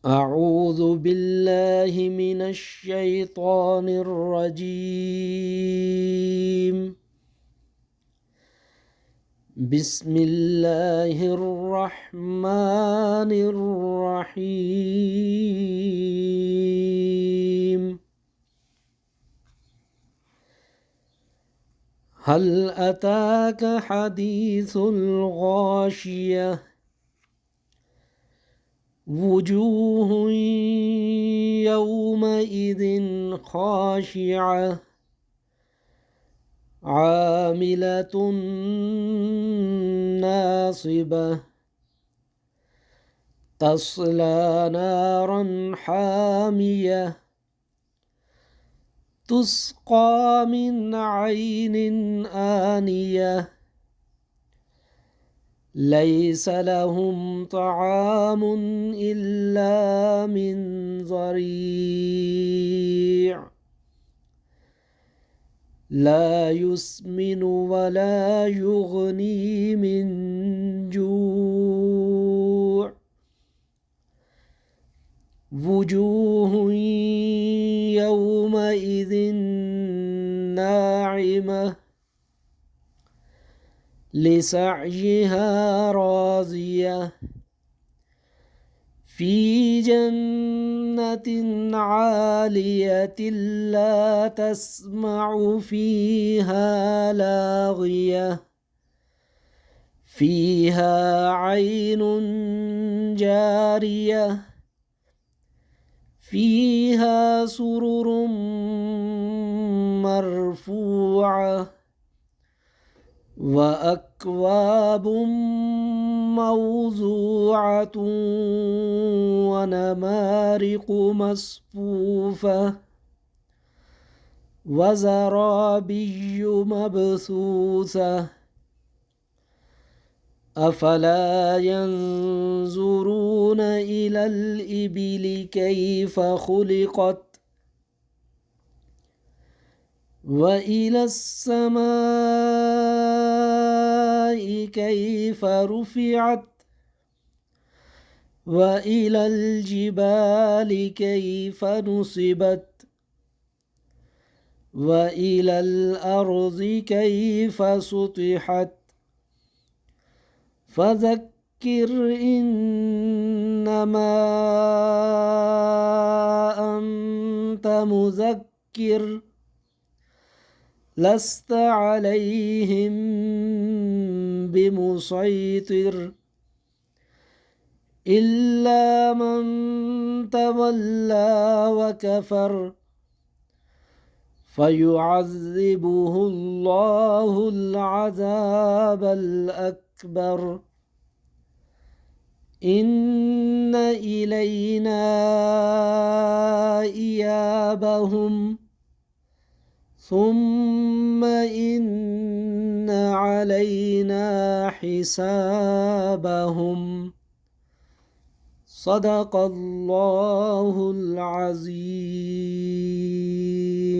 أعوذ بالله من الشيطان الرجيم. بسم الله الرحمن الرحيم. هل أتاك حديث الغاشية؟ وجوه يومئذ خاشعة عاملة ناصبة تصلى نارا حامية تسقى من عين آنية ليس لهم طعام إلا من ضريع لا يسمن ولا يغني من جوع وجوه يومئذ ناعمة لسعيها راضية في جنة عالية لا تسمع فيها لاغية فيها عين جارية فيها سرر مرفوعة وأكواب موضوعة ونمارق مصفوفة وزرابي مبثوثة أفلا ينظرون إلى الإبل كيف خلقت وإلى السماء كيف رفعت وإلى الجبال كيف نصبت وإلى الأرض كيف سطحت فذكر إنما أنت مذكر لست عليهم بمسيطر إلا من تولى وكفر فيعذبه الله العذاب الأكبر إن إلينا إيابهم ثم إن علينا حسابهم صدق الله العظيم.